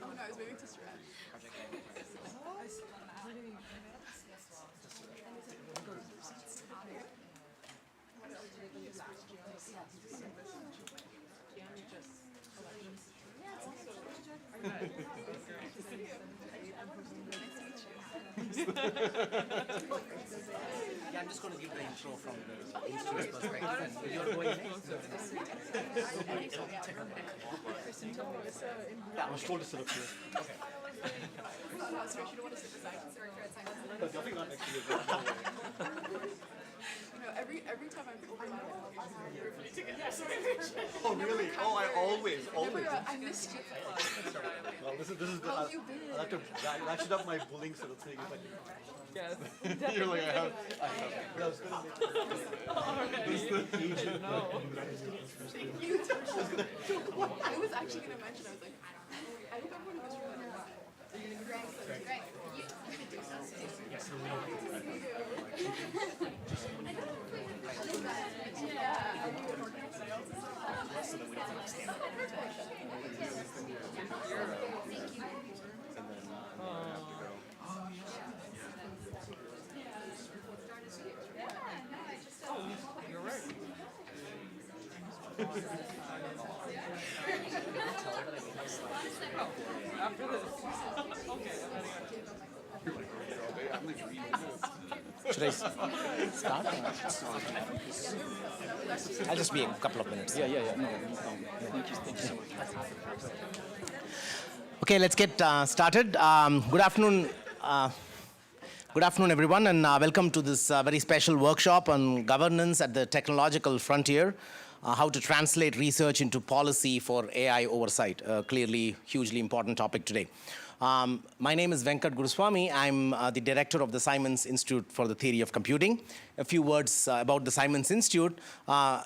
Oh no, I was moving to stretch. Yeah, I'm just going to give the intro from the institute's perspective. You're going next. Yeah, I was told to sit up here. Oh, sorry, she don't want to sit beside me. But definitely not next to you. No, every time I'm over my Oh, really? Oh, I always. I missed you. Well, this is good. How have you been? I have to ratchet up my bullying sort of thing. Yes. You're like, I have. But I was going to make You I was actually going to mention, I was like, I hope everyone was really Greg, you could do something. You're right. After this. Okay, I'm heading out. Should I start? I'll just be a couple of minutes. Yeah. No, thank you so much. Okay, let's get started. Good afternoon. Good afternoon, everyone, and welcome to this very special workshop on governance at the technological frontier, how to translate research into policy for AI oversight, clearly hugely important topic today. My name is Venkat Guruswamy. I'm the director of the Simons Institute for the Theory of Computing. A few words about the Simons Institute.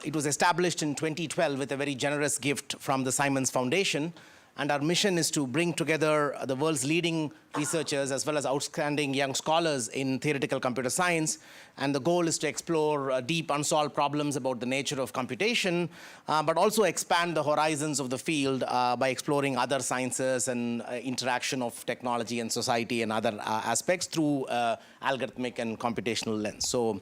It was established in 2012 with a very generous gift from the Simons Foundation. And our mission is to bring together the world's leading researchers as well as outstanding young scholars in theoretical computer science. And the goal is to explore deep unsolved problems about the nature of computation, but also expand the horizons of the field by exploring other sciences and interaction of technology and society and other aspects through algorithmic and computational lens. So,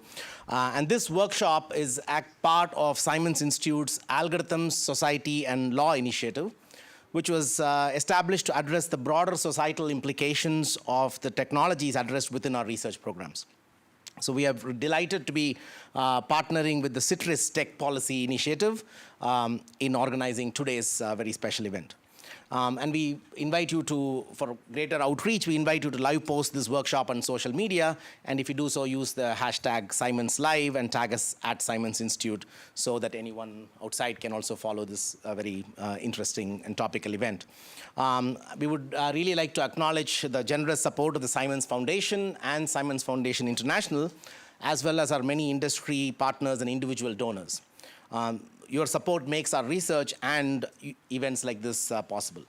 and this workshop is part of Simons Institute's Algorithms, Society, and Law initiative, which was established to address the broader societal implications of the technologies addressed within our research programs. So we are delighted to be partnering with the CITRIS Tech Policy Initiative in organizing today's very special event. And we invite you to, for greater outreach, we invite you to live post this workshop on social media. And if you do so, use the hashtag SimonsLive and tag us at Simons Institute so that anyone outside can also follow this very interesting and topical event. We would really like to acknowledge the generous support of the Simons Foundation and Simons Foundation International, as well as our many industry partners and individual donors. Your support makes our research and events like this possible.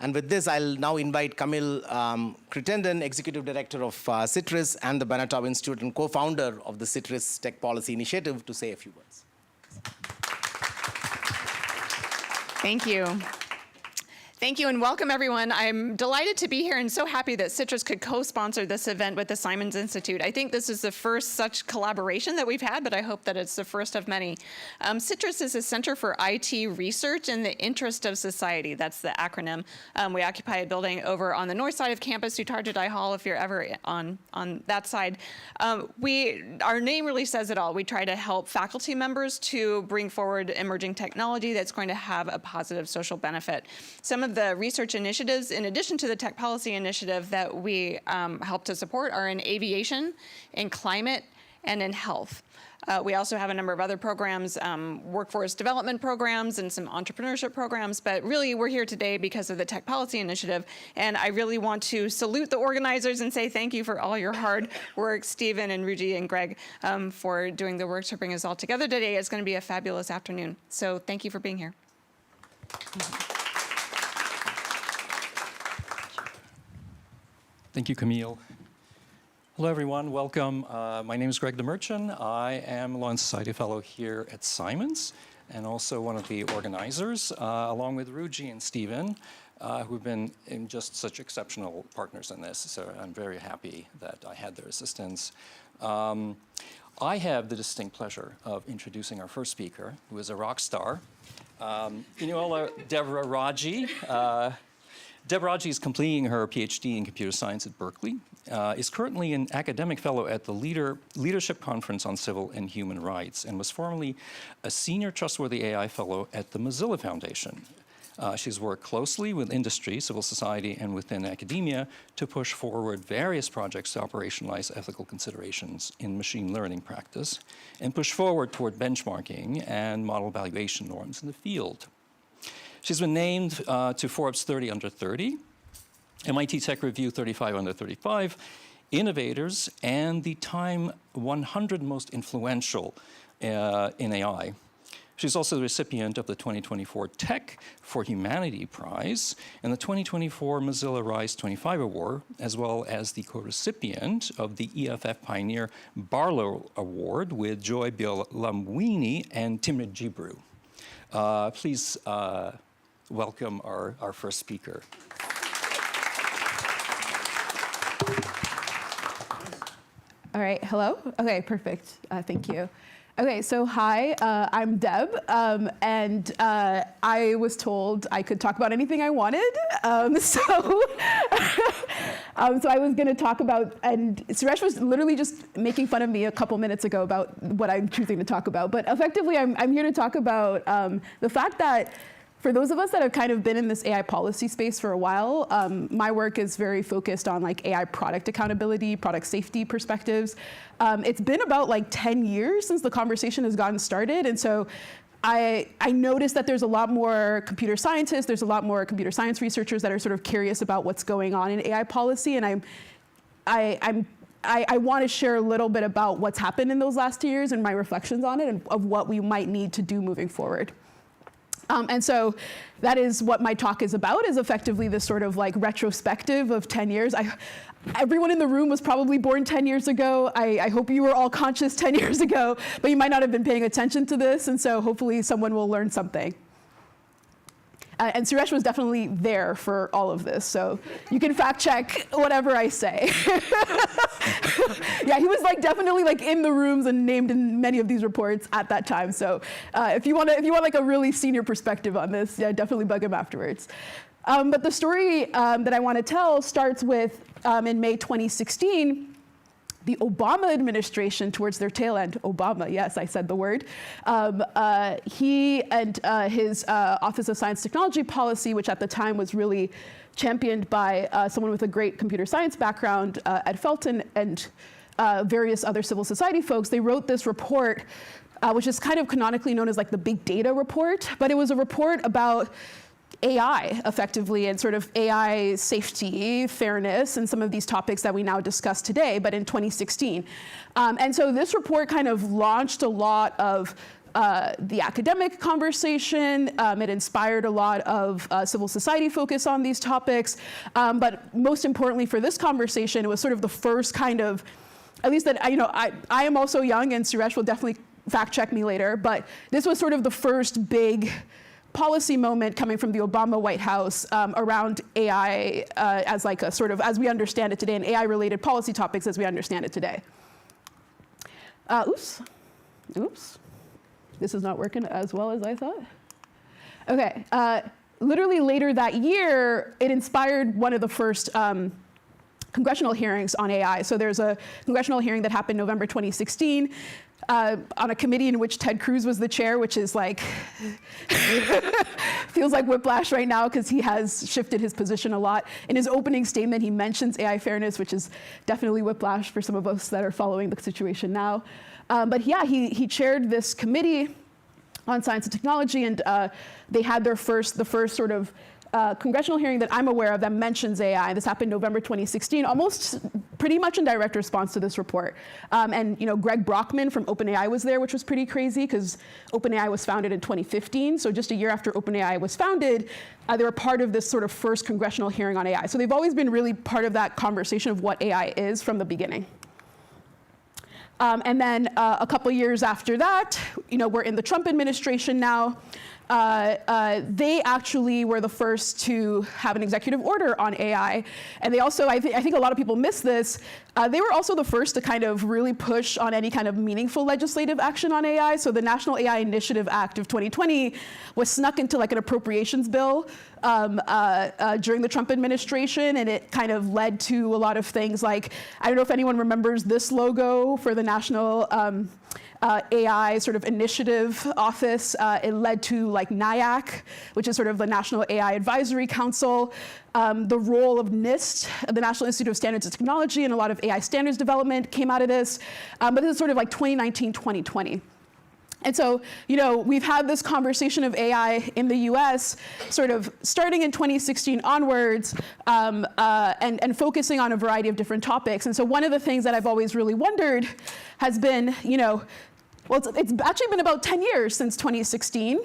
And with this, I'll now invite Camille Crittenden, Executive Director of CITRIS and the Banatov Institute and co-founder of the CITRIS Tech Policy Initiative, to say a few words. Thank you. Thank you and welcome everyone. I'm delighted to be here and so happy that CITRIS could co-sponsor this event with the Simons Institute. I think this is the first such collaboration that we've had, but I hope that it's the first of many. CITRIS is a Center for IT Research in the Interest of Society. That's the acronym. We occupy a building over on the north side of campus, Utarjadai Hall, if you're ever on that side. Our name really says it all. We try to help faculty members to bring forward emerging technology that's going to have a positive social benefit. Some of the research initiatives, in addition to the tech policy initiative that we help to support, are in aviation, in climate, and in health. We also have a number of other programs, workforce development programs and some entrepreneurship programs, but really we're here today because of the Tech Policy Initiative, and I really want to salute the organizers and say thank you for all your hard work, Stephen and Ruji and Greg, for doing the work to bring us all together today. It's going to be a fabulous afternoon, so thank you for being here. Thank you, Camille. Hello, everyone. Welcome. My name is Greg DeMerchant. I am a Law and Society Fellow here at Simons and also one of the organizers, along with Ruji and Stephen, who've been just such exceptional partners in this. So I'm very happy that I had their assistance. I have the distinct pleasure of introducing our first speaker, who is a rock star, Inioluwa Deborah Raji. Deborah Raji is completing her PhD in computer science at Berkeley, is currently an academic fellow at the Leadership Conference on Civil and Human Rights, and was formerly a senior trustworthy AI fellow at the Mozilla Foundation. She's worked closely with industry, civil society, and within academia to push forward various projects to operationalize ethical considerations in machine learning practice and push forward toward benchmarking and model valuation norms in the field. She's been named to Forbes 30 Under 30, MIT Tech Review 35 Under 35, Innovators, and the Time 100 Most Influential in AI. She's also the recipient of the 2024 Tech for Humanity Prize and the 2024 Mozilla Rise 25 Award, as well as the co-recipient of the EFF Pioneer Barlow Award with Joy Bialamwini and Timnit Jibru. Please welcome our first speaker. All right, hello? Okay, perfect. Thank you. Okay, so hi, I'm Deb, and I was told I could talk about anything I wanted. So I was going to talk about, and Suresh was literally just making fun of me a couple minutes ago about what I'm choosing to talk about. But effectively, I'm here to talk about the fact that for those of us that have kind of been in this AI policy space for a while, my work is very focused on like AI product accountability, product safety perspectives. It's been about like 10 years since the conversation has gotten started. And so I noticed that there's a lot more computer scientists, there's a lot more computer science researchers that are sort of curious about what's going on in AI policy. And I want to share a little bit about what's happened in those last 2 years and my reflections on it and of what we might need to do moving forward. And so that is what my talk is about, is effectively this sort of like retrospective of 10 years. Everyone in the room was probably born 10 years ago. I hope you were all conscious 10 years ago, but you might not have been paying attention to this, and so hopefully someone will learn something. And Suresh was definitely there for all of this, so you can fact check whatever I say. Yeah, he was like definitely like in the rooms and named in many of these reports at that time. So if you want like a really senior perspective on this, yeah, definitely bug him afterwards. But the story that I want to tell starts with in May 2016. The Obama administration, towards their tail end, Obama, yes, I said the word, he and his Office of Science Technology Policy, which at the time was really championed by someone with a great computer science background, Ed Felton, and various other civil society folks, they wrote this report, which is kind of canonically known as like the Big Data Report, but it was a report about AI effectively and sort of AI safety, fairness, and some of these topics that we now discuss today, but in 2016. And so this report kind of launched a lot of the academic conversation. It inspired a lot of civil society focus on these topics. But most importantly for this conversation, it was sort of the first kind of, at least that, I am also young, and Suresh will definitely fact check me later, but this was sort of the first big policy moment coming from the Obama White House around AI as like a sort of, as we understand it today, and AI-related policy topics as we understand it today. Oops. This is not working as well as I thought. Okay, literally later that year, it inspired one of the first congressional hearings on AI. So there's a congressional hearing that happened November 2016. on a committee in which Ted Cruz was the chair, which is like, feels like whiplash right now because he has shifted his position a lot. In his opening statement, he mentions AI fairness, which is definitely whiplash for some of us that are following the situation now. But yeah, he chaired this committee on science and technology, and they had the first sort of congressional hearing that I'm aware of that mentions AI. This happened November 2016, almost pretty much in direct response to this report. And Greg Brockman from OpenAI was there, which was pretty crazy because OpenAI was founded in 2015. So just a year after OpenAI was founded, they were part of this sort of first congressional hearing on AI. So they've always been really part of that conversation of what AI is from the beginning. And then a couple years after that, we're in the Trump administration now. They actually were the first to have an executive order on AI. And they also, I think a lot of people miss this, they were also the first to kind of really push on any kind of meaningful legislative action on AI. So the National AI Initiative Act of 2020 was snuck into like an appropriations bill during the Trump administration, and it kind of led to a lot of things like, I don't know if anyone remembers this logo for the National AI sort of initiative office. It led to like NIAC, which is sort of the National AI Advisory Council, the role of NIST, the National Institute of Standards and Technology, and a lot of AI standards development came out of this. But this is sort of like 2019, 2020. And so, we've had this conversation of AI in the US sort of starting in 2016 onwards and focusing on a variety of different topics. And so one of the things that I've always really wondered has been, well, it's actually been about 10 years since 2016.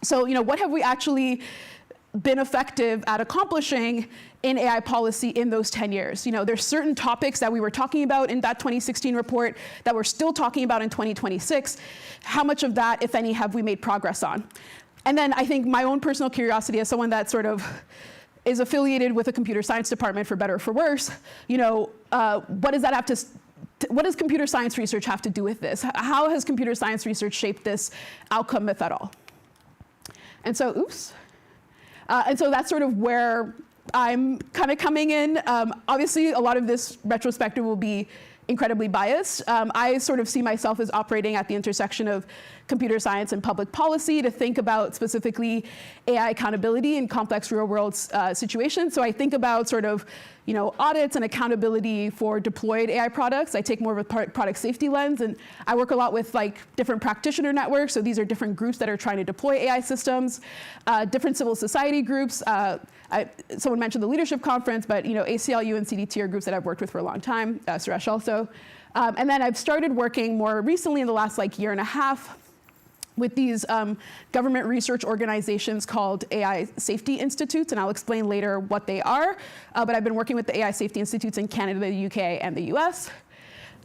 So, what have we actually been effective at accomplishing in AI policy in those 10 years? There's certain topics that we were talking about in that 2016 report that we're still talking about in 2026. How much of that, if any, have we made progress on? And then I think my own personal curiosity as someone that sort of is affiliated with a computer science department, for better or for worse, what does computer science research have to do with this? How has computer science research shaped this outcome, if at all? And so, and so that's sort of where I'm kind of coming in. Obviously, a lot of this retrospective will be incredibly biased. I sort of see myself as operating at the intersection of computer science and public policy to think about specifically AI accountability in complex real-world situations. So I think about sort of audits and accountability for deployed AI products. I take more of a product safety lens, and I work a lot with like different practitioner networks. So these are different groups that are trying to deploy AI systems, different civil society groups. Someone mentioned the Leadership Conference, but ACLU and CDT are groups that I've worked with for a long time, Suresh also. And then I've started working more recently in the last year and a half with these government research organizations called AI Safety Institutes, and I'll explain later what they are. But I've been working with the AI Safety Institutes in Canada, the UK, and the US.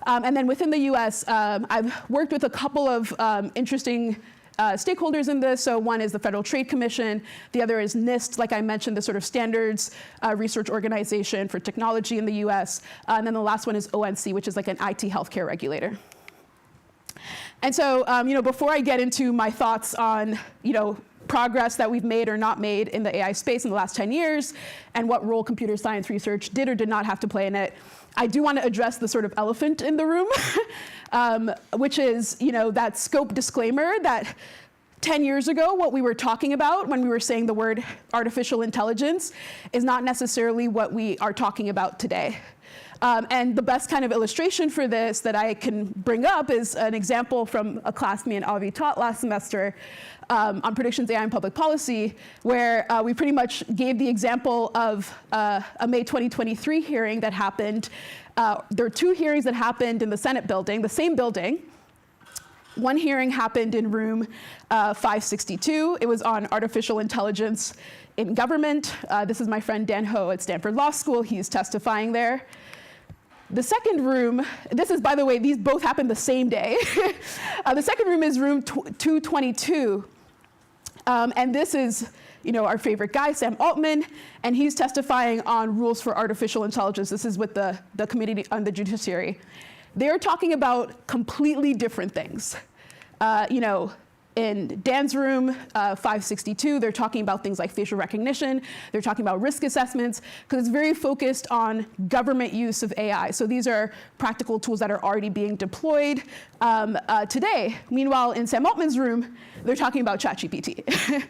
And then within the US, I've worked with a couple of interesting stakeholders in this. So one is the Federal Trade Commission. The other is NIST, like I mentioned, the sort of standards research organization for technology in the US. And then the last one is ONC, which is like an IT healthcare regulator. And so, before I get into my thoughts on, progress that we've made or not made in the AI space in the last 10 years and what role computer science research did or did not have to play in it, I do want to address the sort of elephant in the room, which is, that scope disclaimer that 10 years ago, what we were talking about when we were saying the word artificial intelligence is not necessarily what we are talking about today. And the best kind of illustration for this that I can bring up is an example from a class me and Avi taught last semester on predictions AI and public policy, where we pretty much gave the example of a May 2023 hearing that happened. There were two hearings that happened in the Senate building, the same building. One hearing happened in room 562. It was on artificial intelligence in government. This is my friend Dan Ho at Stanford Law School. He's testifying there. The second room, this is, by the way, these both happened the same day. The second room is room 222. And this is, our favorite guy, Sam Altman, and he's testifying on rules for artificial intelligence. This is with the Committee on the Judiciary. They're talking about completely different things. In Dan's room, 562, they're talking about things like facial recognition. They're talking about risk assessments, because it's very focused on government use of AI. So these are practical tools that are already being deployed today. Meanwhile, in Sam Altman's room, they're talking about ChatGPT.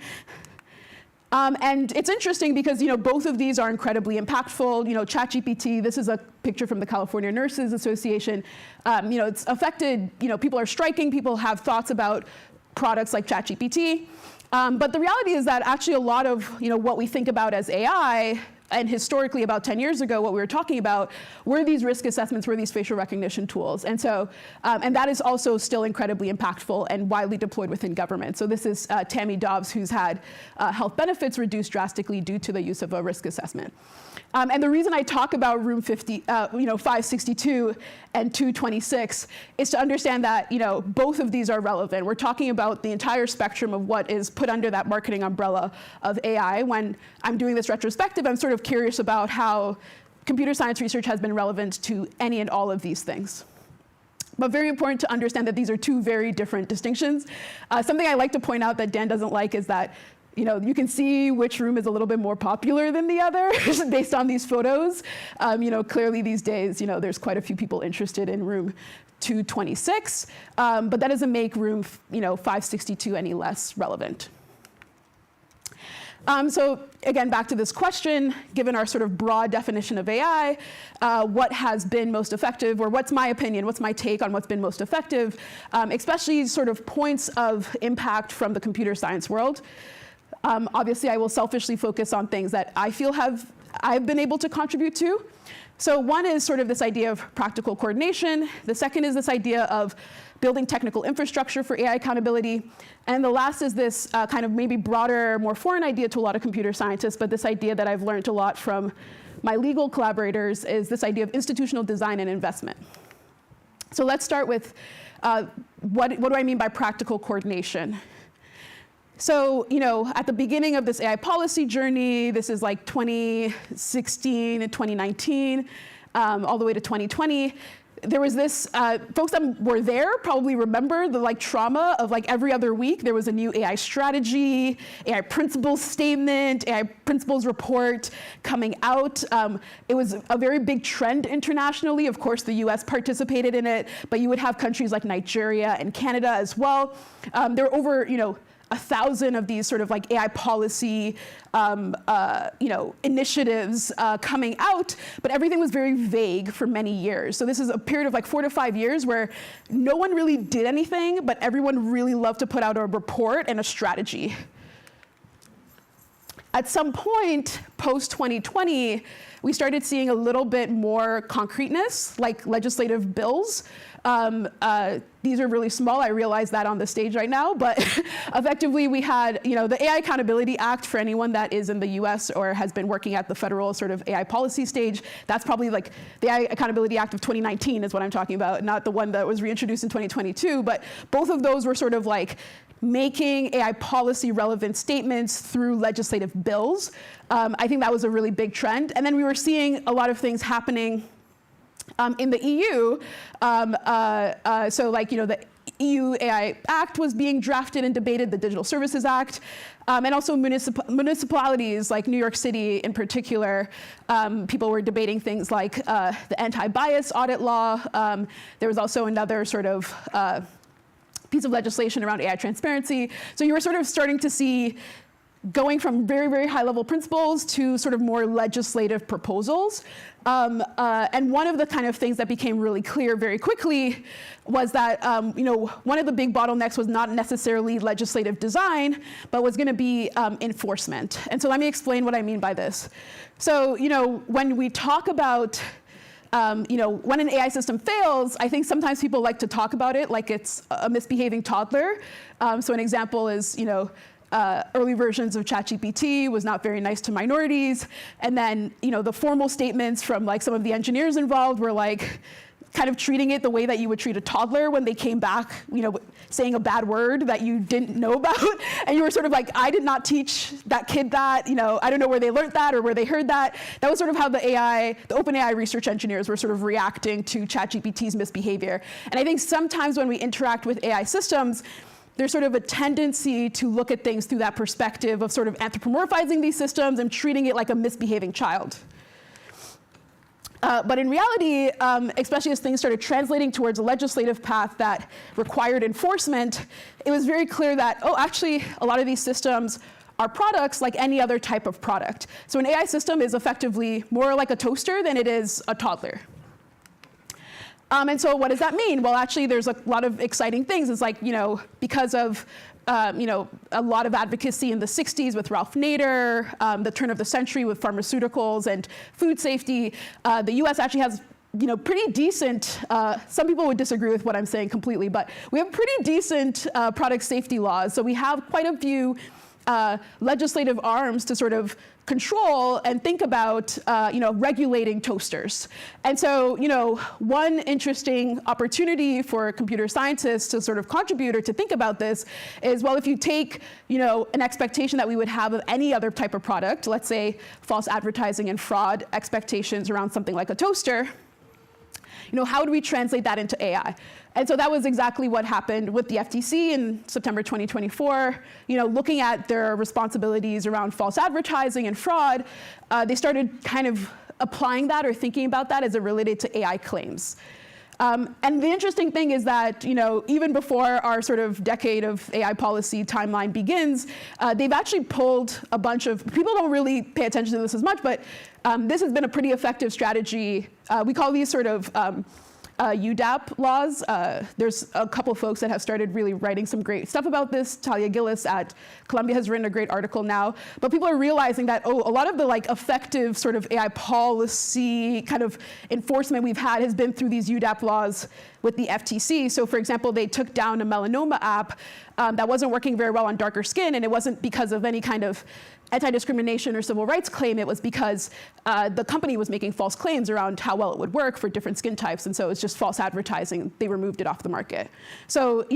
And it's interesting because both of these are incredibly impactful. ChatGPT, this is a picture from the California Nurses Association. It's affected, people are striking, people have thoughts about products like ChatGPT. But the reality is that actually a lot of what we think about as AI, and historically about 10 years ago, what we were talking about were these risk assessments, were these facial recognition tools. And so, and that is also still incredibly impactful and widely deployed within government. So this is Tammy Dobbs, who's had health benefits reduced drastically due to the use of a risk assessment. And the reason I talk about room 562 and 226 is to understand that both of these are relevant. We're talking about the entire spectrum of what is put under that marketing umbrella of AI. When I'm doing this retrospective, I'm sort of curious about how computer science research has been relevant to any and all of these things. But very important to understand that these are two very different distinctions. Something I like to point out that Dan doesn't like is that you can see which room is a little bit more popular than the other based on these photos. Clearly these days, there's quite a few people interested in room 226, but that doesn't make room 562 any less relevant. So again, back to this question, given our sort of broad definition of AI, what has been most effective, or what's my opinion, what's my take on what's been most effective, especially sort of points of impact from the computer science world. Obviously, I will selfishly focus on things that I feel I've been able to contribute to. So one is sort of this idea of practical coordination. The second is this idea of building technical infrastructure for AI accountability. And the last is this kind of maybe broader, more foreign idea to a lot of computer scientists, but this idea that I've learned a lot from my legal collaborators is this idea of institutional design and investment. So let's start with what do I mean by practical coordination? So, at the beginning of this AI policy journey, this is like 2016 and 2019, all the way to 2020, there was this, folks that were there probably remember the trauma of every other week, there was a new AI strategy, AI principles statement, AI principles report coming out. It was a very big trend internationally. Of course, the US participated in it, but you would have countries like Nigeria and Canada as well. There were over, 1,000 of these sort of AI policy, initiatives coming out, but everything was very vague for many years. So this is a period of 4 to 5 years where no one really did anything, but everyone really loved to put out a report and a strategy. At some point, post-2020, we started seeing a little bit more concreteness, like legislative bills. These are really small. I realize that on the stage right now, but effectively we had, the AI Accountability Act for anyone that is in the US or has been working at the federal sort of AI policy stage. That's probably the AI Accountability Act of 2019 is what I'm talking about, not the one that was reintroduced in 2022, but both of those were sort of making AI policy relevant statements through legislative bills. I think that was a really big trend. And then we were seeing a lot of things happening in the EU. The EU AI Act was being drafted and debated, the Digital Services Act, and also municipalities like New York City in particular. People were debating things like the anti-bias audit law. There was also another sort of piece of legislation around AI transparency. So you were sort of starting to see going from very, very high level principles to sort of more legislative proposals. And one of the kind of things that became really clear very quickly was that one of the big bottlenecks was not necessarily legislative design, but was going to be enforcement. And so let me explain what I mean by this. So when we talk about when an AI system fails, I think sometimes people like to talk about it like it's a misbehaving toddler. So an example is, early versions of ChatGPT was not very nice to minorities. And then, the formal statements from some of the engineers involved were kind of treating it the way that you would treat a toddler when they came back, saying a bad word that you didn't know about. And you were sort of I did not teach that kid that, I don't know where they learned that or where they heard that. That was sort of how the OpenAI research engineers were sort of reacting to ChatGPT's misbehavior. And I think sometimes when we interact with AI systems, there's sort of a tendency to look at things through that perspective of sort of anthropomorphizing these systems and treating it like a misbehaving child. But in reality, especially as things started translating towards a legislative path that required enforcement, it was very clear that, oh, actually, a lot of these systems are products like any other type of product. So an AI system is effectively more like a toaster than it is a toddler. And so what does that mean? Well, actually, there's a lot of exciting things. It's like, because of a lot of advocacy in the 60s with Ralph Nader, the turn of the century with pharmaceuticals and food safety, the US actually has pretty decent, some people would disagree with what I'm saying completely, but we have pretty decent product safety laws. So we have quite a few legislative arms to sort of control and think about regulating toasters. And so one interesting opportunity for computer scientists to sort of contribute or to think about this is, well, if you take an expectation that we would have of any other type of product, let's say false advertising and fraud expectations around something like a toaster, how do we translate that into AI? And so that was exactly what happened with the FTC in September 2024. Looking at their responsibilities around false advertising and fraud, they started kind of applying that or thinking about that as it related to AI claims. And the interesting thing is that, even before our sort of decade of AI policy timeline begins, they've actually pulled a bunch of, people don't really pay attention to this as much, but this has been a pretty effective strategy. We call these sort of UDAP laws. There's a couple folks that have started really writing some great stuff about this. Talia Gillis at Columbia has written a great article now. But people are realizing that, a lot of the effective sort of AI policy kind of enforcement we've had has been through these UDAP laws with the FTC. So for example, they took down a melanoma app that wasn't working very well on darker skin, and it wasn't because of any kind of anti-discrimination or civil rights claim. It was because the company was making false claims around how well it would work for different skin types, and so it's just false advertising. They removed it off the market. So,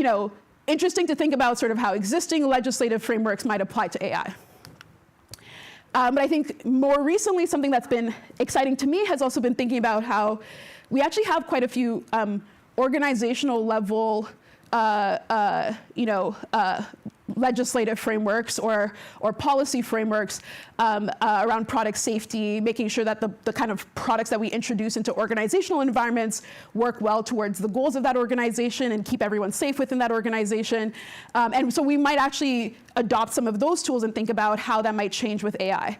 interesting to think about sort of how existing legislative frameworks might apply to AI. But I think more recently, something that's been exciting to me has also been thinking about how we actually have quite a few organizational level legislative frameworks or policy frameworks around product safety, making sure that the kind of products that we introduce into organizational environments work well towards the goals of that organization and keep everyone safe within that organization. And so we might actually adopt some of those tools and think about how that might change with AI.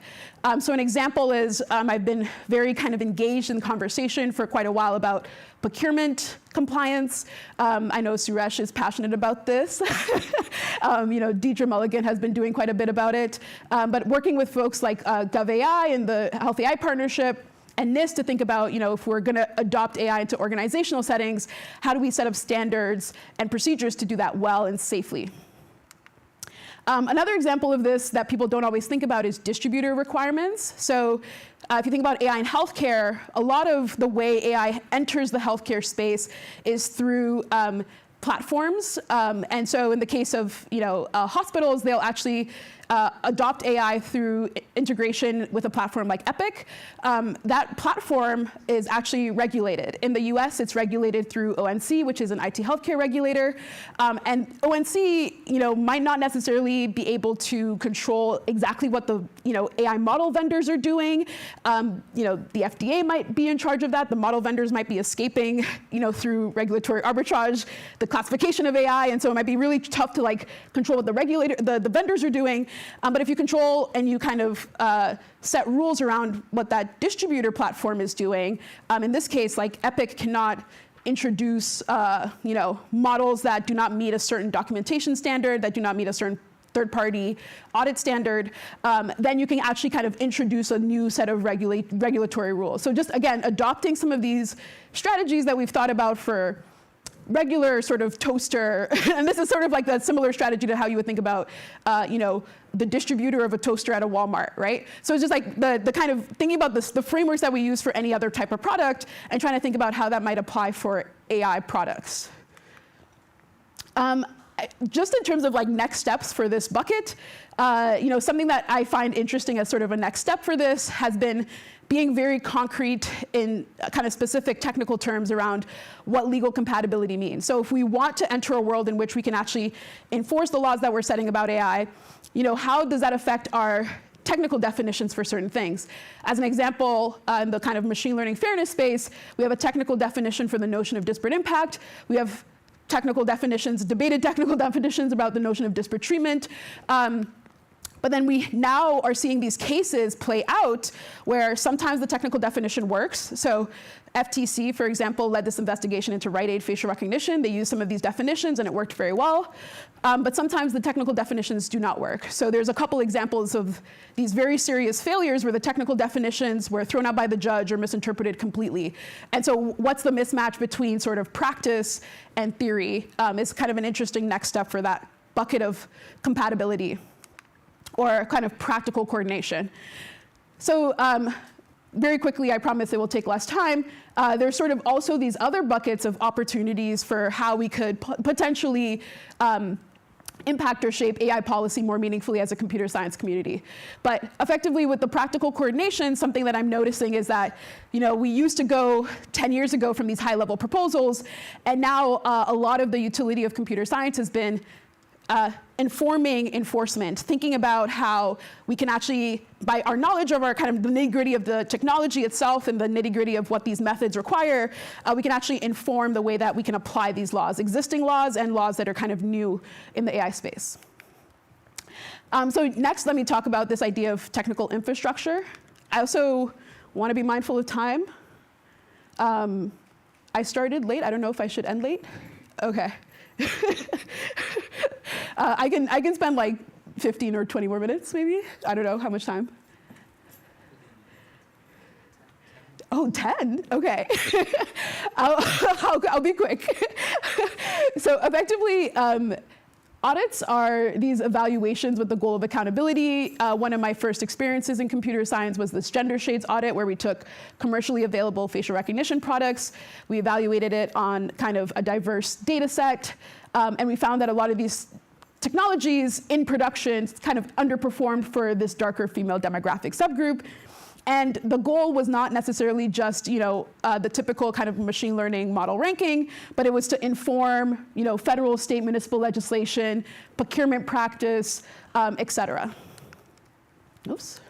So an example is I've been very kind of engaged in conversation for quite a while about procurement compliance. I know Suresh is passionate about this. Deidre Mulligan has been doing quite a bit about it. But working with folks like GovAI and the Health AI Partnership and NIST to think about, if we're going to adopt AI into organizational settings, how do we set up standards and procedures to do that well and safely? Another example of this that people don't always think about is distributor requirements. So if you think about AI in healthcare, a lot of the way AI enters the healthcare space is through platforms. And so in the case of hospitals, they'll actually adopt AI through integration with a platform like Epic. That platform is actually regulated. In the US, it's regulated through ONC, which is an IT healthcare regulator. And ONC might not necessarily be able to control exactly what the AI model vendors are doing. The FDA might be in charge of that. The model vendors might be escaping through regulatory arbitrage, the classification of AI. And so it might be really tough to control what the vendors are doing. But if you control and you kind of set rules around what that distributor platform is doing, in this case, Epic cannot introduce models that do not meet a certain documentation standard, that do not meet a certain third-party audit standard, then you can actually kind of introduce a new set of regulatory rules. So just, again, adopting some of these strategies that we've thought about for regular sort of toaster, and this is sort of like a similar strategy to how you would think about, the distributor of a toaster at a Walmart, right? So it's just like the kind of thinking about the frameworks that we use for any other type of product and trying to think about how that might apply for AI products. just in terms of like next steps for this bucket, something that I find interesting as sort of a next step for this has been being very concrete in kind of specific technical terms around what legal compatibility means. So if we want to enter a world in which we can actually enforce the laws that we're setting about AI, how does that affect our technical definitions for certain things? As an example, in the kind of machine learning fairness space, we have a technical definition for the notion of disparate impact. We have technical definitions, debated technical definitions about the notion of disparate treatment. But then we now are seeing these cases play out where sometimes the technical definition works. So FTC, for example, led this investigation into Rite Aid facial recognition. They used some of these definitions and it worked very well. But sometimes the technical definitions do not work. So there's a couple examples of these very serious failures where the technical definitions were thrown out by the judge or misinterpreted completely. And so what's the mismatch between sort of practice and theory is kind of an interesting next step for that bucket of compatibility or kind of practical coordination. So very quickly, I promise it will take less time, there's sort of also these other buckets of opportunities for how we could potentially impact or shape AI policy more meaningfully as a computer science community. But effectively with the practical coordination, something that I'm noticing is that we used to go 10 years ago from these high level proposals, and now a lot of the utility of computer science has been informing enforcement, thinking about how we can actually, by our knowledge of our kind of the nitty-gritty of the technology itself and the nitty-gritty of what these methods require, we can actually inform the way that we can apply these laws, existing laws and laws that are kind of new in the AI space. So next, let me talk about this idea of technical infrastructure. I also want to be mindful of time. I started late. I don't know if I should end late. Okay. I can spend like 15 or 20 more minutes, maybe. I don't know how much time. Oh, 10? Okay. I'll be quick. So effectively, audits are these evaluations with the goal of accountability. One of my first experiences in computer science was this gender shades audit, where we took commercially available facial recognition products. We evaluated it on kind of a diverse data set. And we found that a lot of these technologies in production kind of underperformed for this darker female demographic subgroup. And the goal was not necessarily just the typical kind of machine learning model ranking, but it was to inform federal, state, municipal legislation, procurement practice, et cetera. Oops.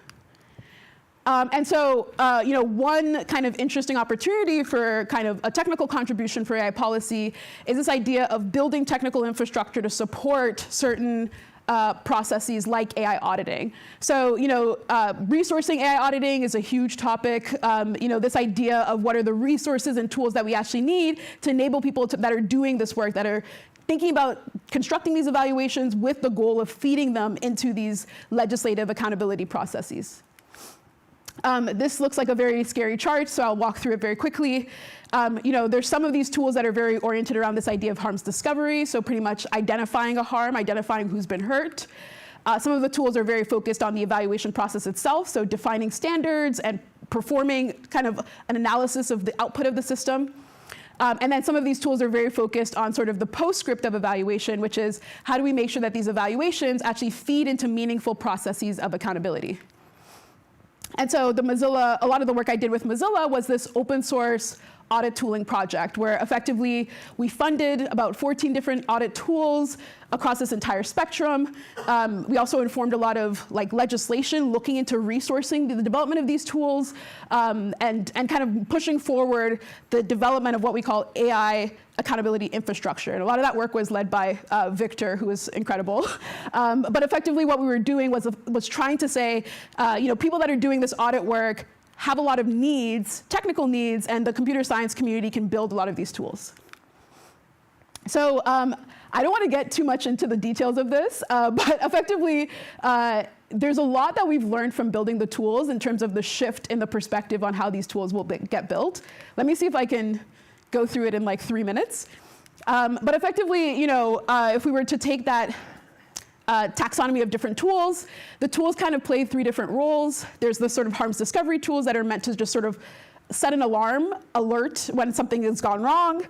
And so, one kind of interesting opportunity for kind of a technical contribution for AI policy is this idea of building technical infrastructure to support certain processes like AI auditing. So, resourcing AI auditing is a huge topic. This idea of what are the resources and tools that we actually need to enable people that are doing this work, that are thinking about constructing these evaluations with the goal of feeding them into these legislative accountability processes. This looks like a very scary chart, so I'll walk through it very quickly. There's some of these tools that are very oriented around this idea of harms discovery, so pretty much identifying a harm, identifying who's been hurt. Some of the tools are very focused on the evaluation process itself, so defining standards and performing kind of an analysis of the output of the system. And then some of these tools are very focused on sort of the postscript of evaluation, which is how do we make sure that these evaluations actually feed into meaningful processes of accountability. And so a lot of the work I did with Mozilla was this open source audit tooling project, where effectively we funded about 14 different audit tools across this entire spectrum. We also informed a lot of legislation looking into resourcing the development of these tools, and kind of pushing forward the development of what we call AI accountability infrastructure. And a lot of that work was led by Victor, who was incredible. But effectively what we were doing was trying to say, people that are doing this audit work have a lot of needs, technical needs, and the computer science community can build a lot of these tools. So I don't want to get too much into the details of this, but effectively, there's a lot that we've learned from building the tools in terms of the shift in the perspective on how these tools will get built. Let me see if I can go through it in 3 minutes. But effectively, if we were to take that taxonomy of different tools, the tools kind of play 3 different roles. There's the sort of harms discovery tools that are meant to just sort of set an alarm alert when something has gone wrong.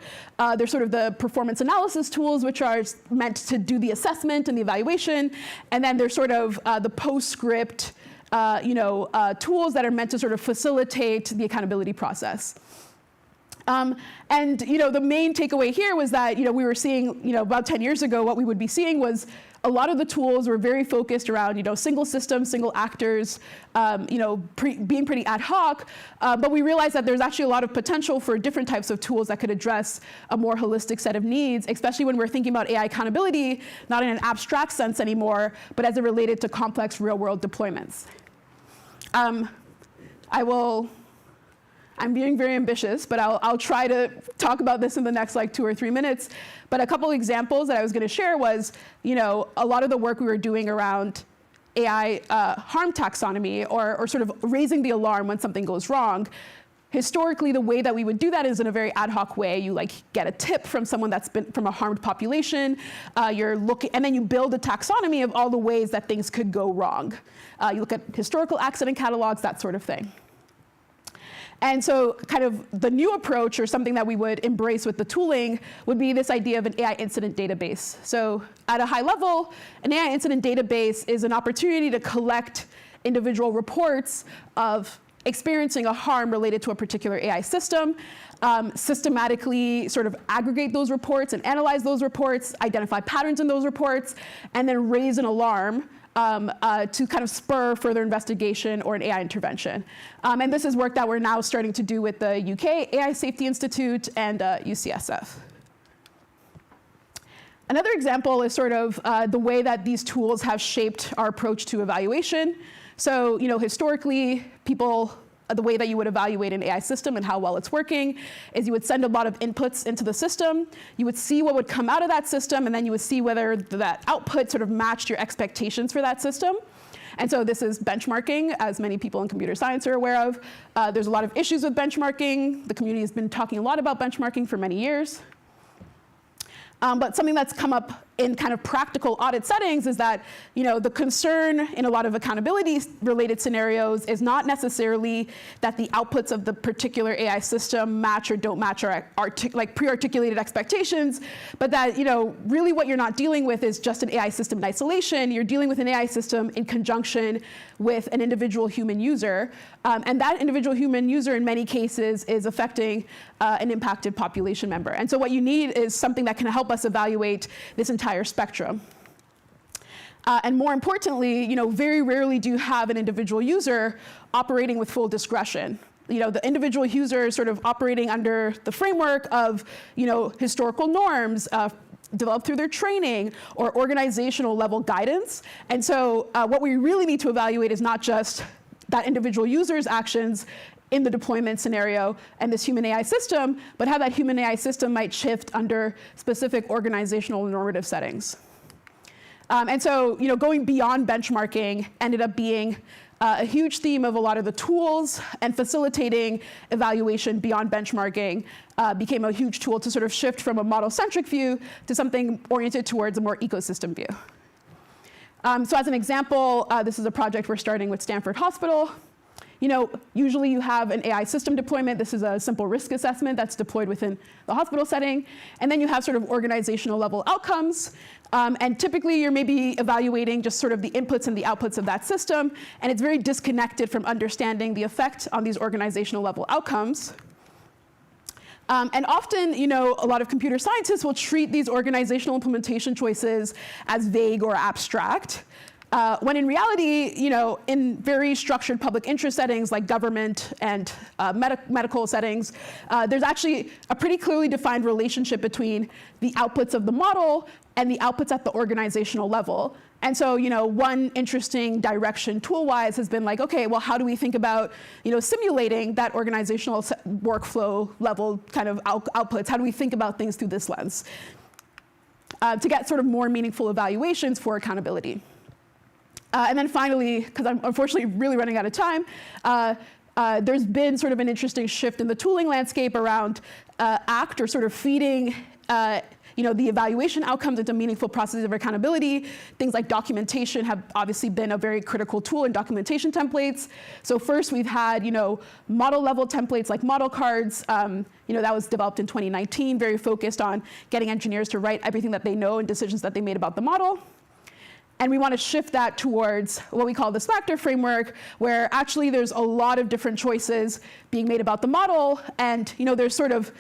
There's sort of the performance analysis tools, which are meant to do the assessment and the evaluation. And then there's sort of the postscript tools that are meant to sort of facilitate the accountability process. And the main takeaway here was that we were seeing about 10 years ago, what we would be seeing was a lot of the tools were very focused around single systems, single actors, being pretty ad hoc. But we realized that there's actually a lot of potential for different types of tools that could address a more holistic set of needs, especially when we're thinking about AI accountability, not in an abstract sense anymore, but as it related to complex real-world deployments. I'm being very ambitious, but I'll try to talk about this in the next 2 or 3 minutes. But a couple examples that I was going to share was, a lot of the work we were doing around AI harm taxonomy or sort of raising the alarm when something goes wrong. Historically, the way that we would do that is in a very ad hoc way. You get a tip from someone that's been from a harmed population. And then you build a taxonomy of all the ways that things could go wrong. You look at historical accident catalogs, that sort of thing. And so kind of the new approach, or something that we would embrace with the tooling, would be this idea of an AI incident database. So at a high level, an AI incident database is an opportunity to collect individual reports of experiencing a harm related to a particular AI system, systematically sort of aggregate those reports and analyze those reports, identify patterns in those reports, and then raise an alarm to kind of spur further investigation or an AI intervention. And this is work that we're now starting to do with the UK AI Safety Institute and UCSF. Another example is sort of the way that these tools have shaped our approach to evaluation. So, historically, the way that you would evaluate an AI system and how well it's working is you would send a lot of inputs into the system. You would see what would come out of that system, and then you would see whether that output sort of matched your expectations for that system. And so this is benchmarking, as many people in computer science are aware of. There's a lot of issues with benchmarking. The community has been talking a lot about benchmarking for many years. But something that's come up in kind of practical audit settings is that the concern in a lot of accountability-related scenarios is not necessarily that the outputs of the particular AI system match or don't match our pre-articulated expectations, but that really what you're not dealing with is just an AI system in isolation. You're dealing with an AI system in conjunction with an individual human user, and that individual human user in many cases is affecting an impacted population member. And so what you need is something that can help us evaluate this entire spectrum. And more importantly, very rarely do you have an individual user operating with full discretion. The individual user is sort of operating under the framework of historical norms developed through their training or organizational level guidance. And so what we really need to evaluate is not just that individual user's actions in the deployment scenario and this human AI system, but how that human AI system might shift under specific organizational and normative settings. And so, going beyond benchmarking ended up being a huge theme of a lot of the tools, and facilitating evaluation beyond benchmarking became a huge tool to sort of shift from a model-centric view to something oriented towards a more ecosystem view. So as an example, this is a project we're starting with Stanford Hospital. Usually you have an AI system deployment. This is a simple risk assessment that's deployed within the hospital setting. And then you have sort of organizational level outcomes. And typically you're maybe evaluating just sort of the inputs and the outputs of that system. And it's very disconnected from understanding the effect on these organizational level outcomes. And often, a lot of computer scientists will treat these organizational implementation choices as vague or abstract. When in reality, in very structured public interest settings like government and medical settings, there's actually a pretty clearly defined relationship between the outputs of the model and the outputs at the organizational level. And so, one interesting direction tool-wise has been like, okay, well, how do we think about, simulating that organizational workflow level kind of outputs? How do we think about things through this lens to get sort of more meaningful evaluations for accountability? And then finally, because I'm unfortunately really running out of time, there's been sort of an interesting shift in the tooling landscape around ACT, or sort of feeding the evaluation outcomes into meaningful processes of accountability. Things like documentation have obviously been a very critical tool in documentation templates. So first we've had, model level templates like model cards. That was developed in 2019, very focused on getting engineers to write everything that they know and decisions that they made about the model. And we want to shift that towards what we call the SMACTR framework, where actually there's a lot of different choices being made about the model. And there's sort of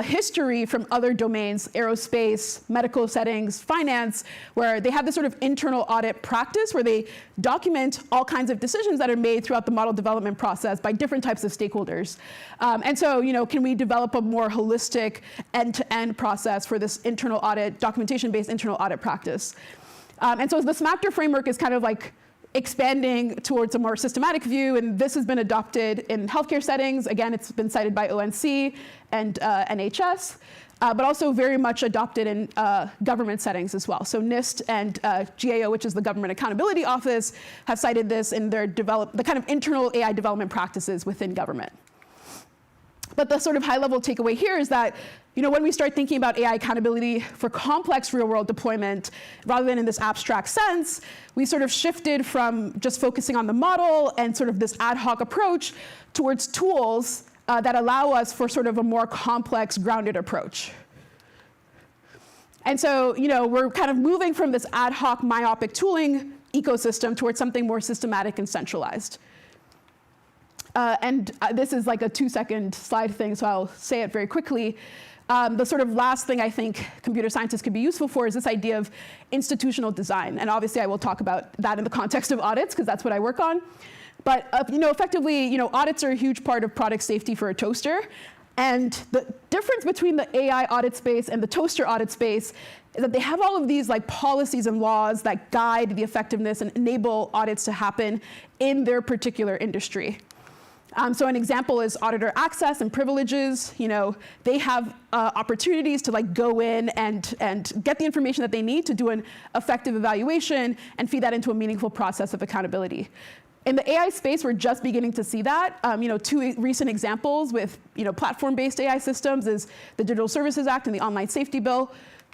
history from other domains, aerospace, medical settings, finance, where they have this sort of internal audit practice where they document all kinds of decisions that are made throughout the model development process by different types of stakeholders. And so, can we develop a more holistic end-to-end process for this internal audit, documentation-based internal audit practice? And so the SMACTR framework is kind of like expanding towards a more systematic view, and this has been adopted in healthcare settings. Again, it's been cited by ONC and NHS, but also very much adopted in government settings as well. So NIST and GAO, which is the Government Accountability Office, have cited this in their the kind of internal AI development practices within government. But the sort of high-level takeaway here is that when we start thinking about AI accountability for complex real-world deployment, rather than in this abstract sense, we sort of shifted from just focusing on the model and sort of this ad hoc approach towards tools that allow us for sort of a more complex, grounded approach. And so, we're kind of moving from this ad hoc, myopic tooling ecosystem towards something more systematic and centralized. This is like a 2-second slide thing, so I'll say it very quickly. The sort of last thing I think computer scientists could be useful for is this idea of institutional design. And obviously I will talk about that in the context of audits, because that's what I work on. But effectively, audits are a huge part of product safety for a toaster. And the difference between the AI audit space and the toaster audit space is that they have all of these policies and laws that guide the effectiveness and enable audits to happen in their particular industry. So an example is auditor access and privileges. They have opportunities to go in and get the information that they need to do an effective evaluation and feed that into a meaningful process of accountability. In the AI space, we're just beginning to see that. 2 recent examples with platform-based AI systems is the Digital Services Act and the Online Safety Bill.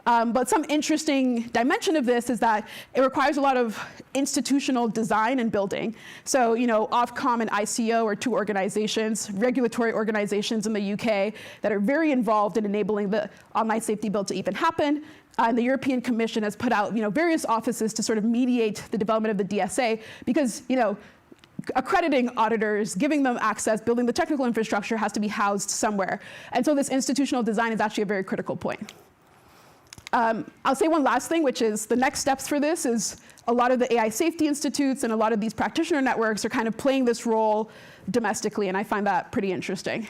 But some interesting dimension of this is that it requires a lot of institutional design and building. So, Ofcom and ICO are 2 organizations, regulatory organizations in the UK that are very involved in enabling the Online Safety Bill to even happen. And the European Commission has put out, various offices to sort of mediate the development of the DSA because, accrediting auditors, giving them access, building the technical infrastructure has to be housed somewhere. And so this institutional design is actually a very critical point. I'll say one last thing, which is the next steps for this is a lot of the AI safety institutes and a lot of these practitioner networks are kind of playing this role domestically, and I find that pretty interesting.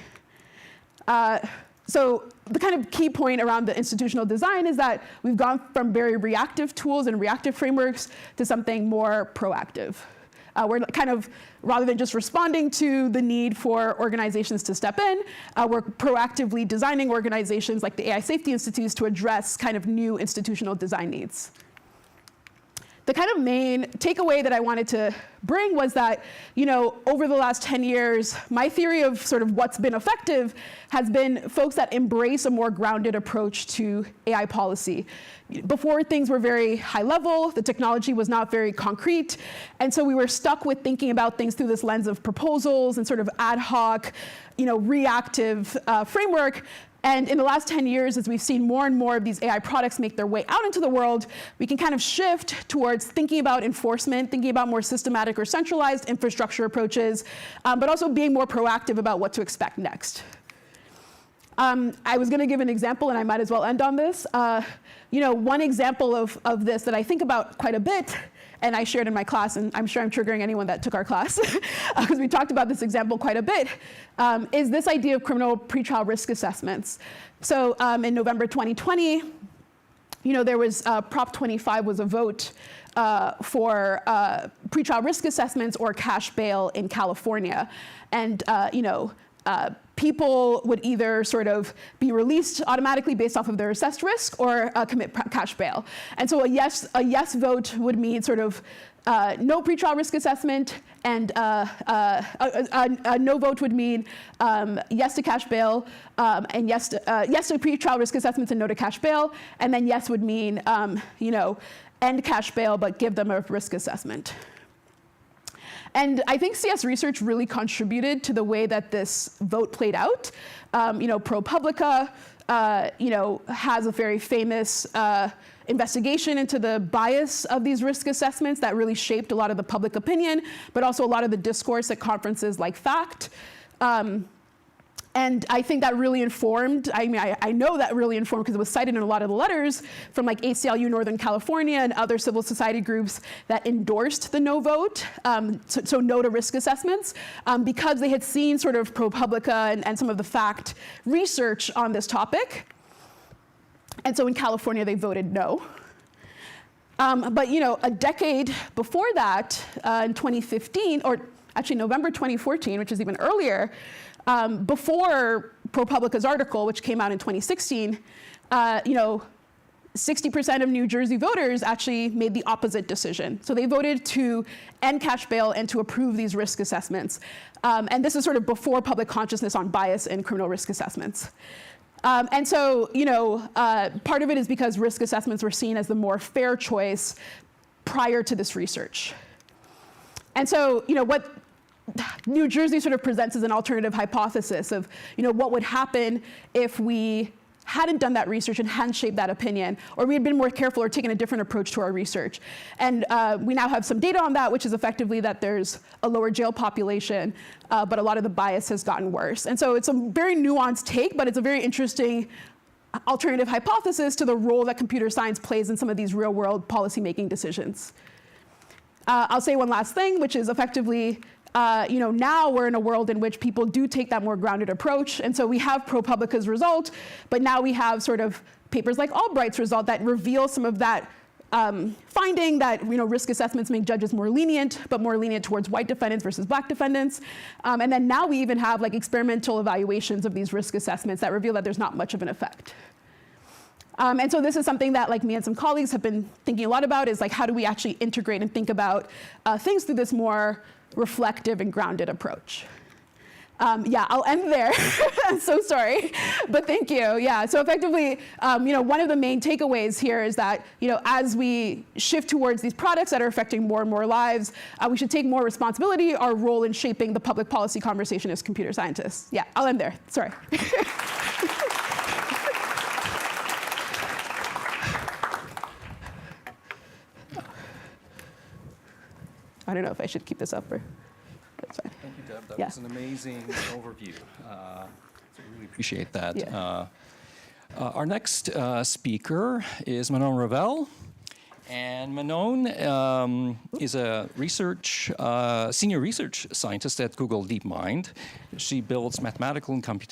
So the kind of key point around the institutional design is that we've gone from very reactive tools and reactive frameworks to something more proactive. We're kind of, rather than just responding to the need for organizations to step in, we're proactively designing organizations like the AI Safety Institutes to address kind of new institutional design needs. The kind of main takeaway that I wanted to bring was that, over the last 10 years, my theory of sort of what's been effective has been folks that embrace a more grounded approach to AI policy. Before, things were very high level, the technology was not very concrete, and so we were stuck with thinking about things through this lens of proposals and sort of ad hoc, reactive framework. And in the last 10 years, as we've seen more and more of these AI products make their way out into the world, we can kind of shift towards thinking about enforcement, thinking about more systematic or centralized infrastructure approaches, but also being more proactive about what to expect next. I was going to give an example, and I might as well end on this. One example of this that I think about quite a bit, and I shared in my class, and I'm sure I'm triggering anyone that took our class, because we talked about this example quite a bit, is this idea of criminal pretrial risk assessments. So in November 2020, there was Prop 25 was a vote for pretrial risk assessments or cash bail in California. And people would either sort of be released automatically based off of their assessed risk or commit cash bail. And so a yes vote would mean sort of no pretrial risk assessment, and a no vote would mean yes to cash bail, and yes to pretrial risk assessments and no to cash bail, and then yes would mean end cash bail but give them a risk assessment. And I think CS Research really contributed to the way that this vote played out. ProPublica, has a very famous investigation into the bias of these risk assessments that really shaped a lot of the public opinion, but also a lot of the discourse at conferences like FACT. And I think that really informed, I know that really informed because it was cited in a lot of the letters from like ACLU Northern California and other civil society groups that endorsed the no vote, so no to risk assessments, because they had seen sort of ProPublica and some of the FACT research on this topic. And so in California, they voted no. But a decade before that, in 2015, or actually November 2014, which is even earlier, before ProPublica's article, which came out in 2016, 60% of New Jersey voters actually made the opposite decision. So they voted to end cash bail and to approve these risk assessments. And this is sort of before public consciousness on bias in criminal risk assessments. And so, part of it is because risk assessments were seen as the more fair choice prior to this research. And so, what New Jersey sort of presents as an alternative hypothesis of, what would happen if we hadn't done that research and hadn't shaped that opinion, or we had been more careful or taken a different approach to our research. And we now have some data on that, which is effectively that there's a lower jail population, but a lot of the bias has gotten worse. And so it's a very nuanced take, but it's a very interesting alternative hypothesis to the role that computer science plays in some of these real-world policymaking decisions. I'll say one last thing, which is effectively, now we're in a world in which people do take that more grounded approach. And so we have ProPublica's result, but now we have sort of papers like Albright's result that reveal some of that finding that risk assessments make judges more lenient, but more lenient towards white defendants versus black defendants. And then now we even have like experimental evaluations of these risk assessments that reveal that there's not much of an effect. And so this is something that like me and some colleagues have been thinking a lot about, is like how do we actually integrate and think about things through this more reflective and grounded approach. I'll end there. I'm so sorry, but thank you. Yeah, so effectively, one of the main takeaways here is that, as we shift towards these products that are affecting more and more lives, we should take more responsibility, our role in shaping the public policy conversation as computer scientists. Yeah, I'll end there. Sorry. I don't know if I should keep this up or that's fine. Thank you, Deb. That was an amazing overview. I really appreciate that. Yeah. Our next speaker is Manon Ravel. And Manon is a senior research scientist at Google DeepMind. She builds mathematical and computational